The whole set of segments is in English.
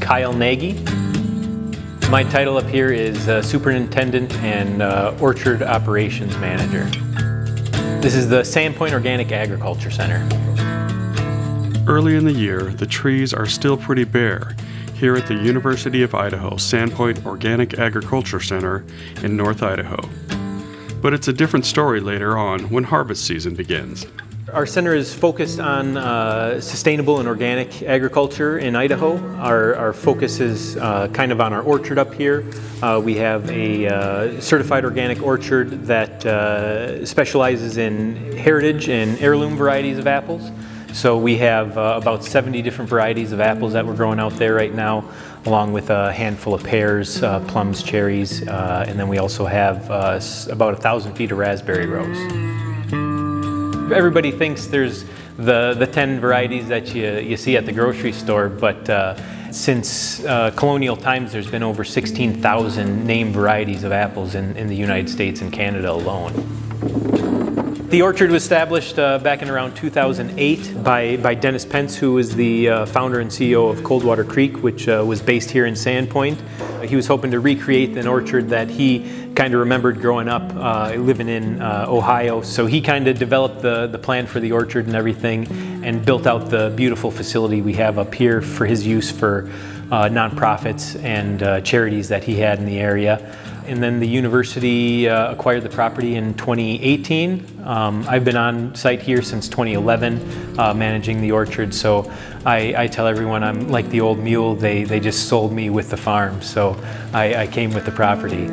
Nagy. My title up here is Superintendent and Orchard Operations Manager. This is the Sandpoint Organic Agriculture Center. Early in the year, the trees are still pretty bare here at the University of Idaho Sandpoint Organic Agriculture Center in North Idaho. But it's a different story later on when harvest season begins. Our center is focused on sustainable and organic agriculture in Idaho. Our focus is kind of on our orchard up here. We have a certified organic orchard that specializes in heritage and heirloom varieties of apples. So we have about 70 different varieties of apples that we're growing out there right now, along with a handful of pears, plums, cherries, and then we also have about 1,000 feet of raspberry rows. Everybody thinks there's the 10 varieties that you see at the grocery store, but since colonial times there's been over 16,000 named varieties of apples in the United States and Canada alone. The orchard was established back in around 2008 by Dennis Pence, who was the founder and CEO of Coldwater Creek, which was based here in Sandpoint. He was hoping to recreate an orchard that he kind of remembered growing up living in Ohio. So he kind of developed the plan for the orchard and everything and built out the beautiful facility we have up here for his use for nonprofits and charities that he had in the area. And then the university acquired the property in 2018. I've been on site here since 2011, managing the orchard. So I tell everyone I'm like the old mule. They just sold me with the farm. So I came with the property.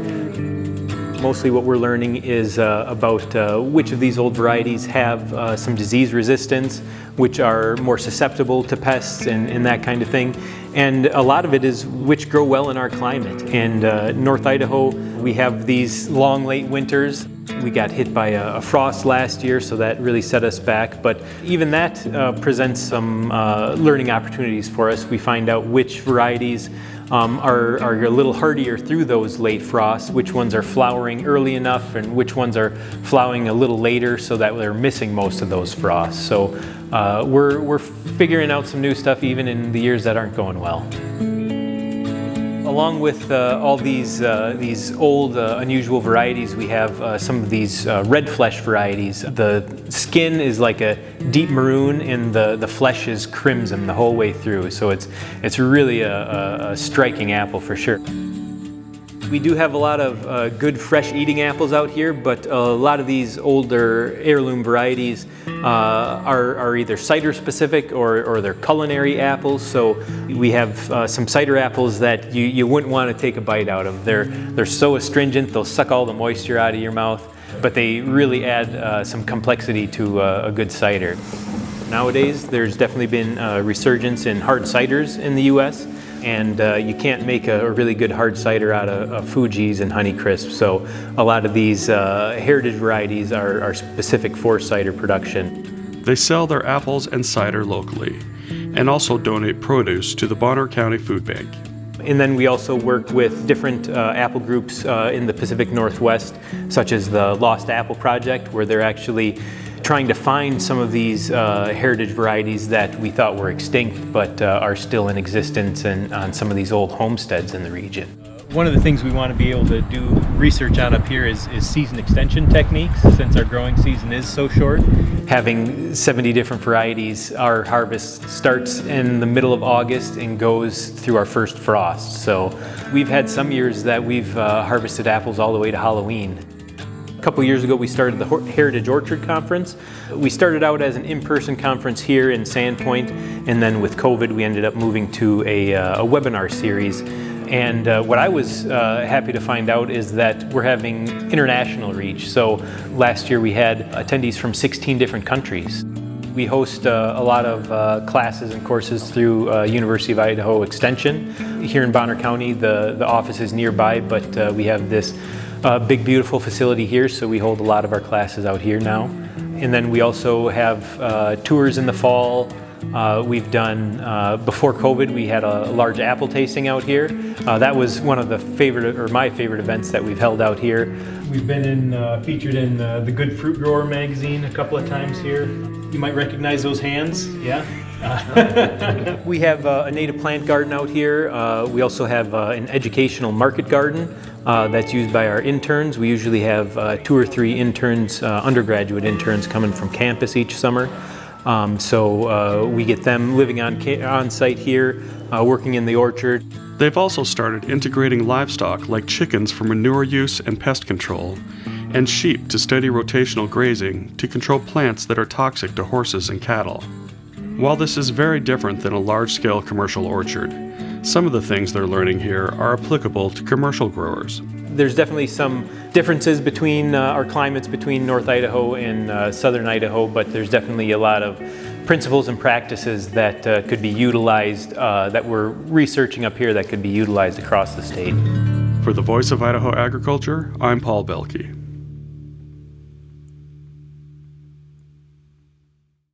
Mostly what we're learning is about which of these old varieties have some disease resistance, which are more susceptible to pests and that kind of thing. And a lot of it is which grow well in our climate. In North Idaho, we have these long, late winters. We got hit by a frost last year, so that really set us back. But even that presents some learning opportunities for us. We find out which varieties are a little hardier through those late frosts, which ones are flowering early enough and which ones are flowering a little later so that they're missing most of those frosts. So we're figuring out some new stuff even in the years that aren't going well. Along with all these old unusual varieties, we have some of these red flesh varieties. The skin is like a deep maroon and the flesh is crimson the whole way through. So it's really a striking apple for sure. We do have a lot of good fresh eating apples out here, but a lot of these older heirloom varieties are either cider specific or they're culinary apples. So we have some cider apples that you wouldn't want to take a bite out of. They're so astringent, they'll suck all the moisture out of your mouth, but they really add some complexity to a good cider. Nowadays, there's definitely been a resurgence in hard ciders in the US. And you can't make a really good hard cider out of Fuji's and Honeycrisp. So a lot of these heritage varieties are specific for cider production. They sell their apples and cider locally and also donate produce to the Bonner County Food Bank. And then we also work with different apple groups in the Pacific Northwest, such as the Lost Apple Project, where they're actually trying to find some of these heritage varieties that we thought were extinct but are still in existence and on some of these old homesteads in the region. One of the things we want to be able to do research on up here is season extension techniques, since our growing season is so short. Having 70 different varieties, our harvest starts in the middle of August and goes through our first frost. So we've had some years that we've harvested apples all the way to Halloween. A couple years ago, we started the Heritage Orchard Conference. We started out as an in-person conference here in Sandpoint, and then with COVID, we ended up moving to a webinar series. And what I was happy to find out is that we're having international reach. So last year, we had attendees from 16 different countries. We host a lot of classes and courses through University of Idaho Extension. Here in Bonner County, the office is nearby, but we have this big, beautiful facility here, so we hold a lot of our classes out here now. And then we also have tours in the fall, We've done, before COVID, we had a large apple tasting out here. That was one of the my favorite events that we've held out here. We've been featured in the Good Fruit Grower magazine a couple of times here. You might recognize those hands, yeah? We have a native plant garden out here. We also have an educational market garden that's used by our interns. We usually have 2 or 3 interns, undergraduate interns, coming from campus each summer. So we get them living on site here, working in the orchard. They've also started integrating livestock like chickens for manure use and pest control, and sheep to steady rotational grazing to control plants that are toxic to horses and cattle. While this is very different than a large-scale commercial orchard, some of the things they're learning here are applicable to commercial growers. There's definitely some differences between our climates between North Idaho and Southern Idaho, but there's definitely a lot of principles and practices that could be utilized, that we're researching up here, that could be utilized across the state. For the Voice of Idaho Agriculture, I'm Paul Belke.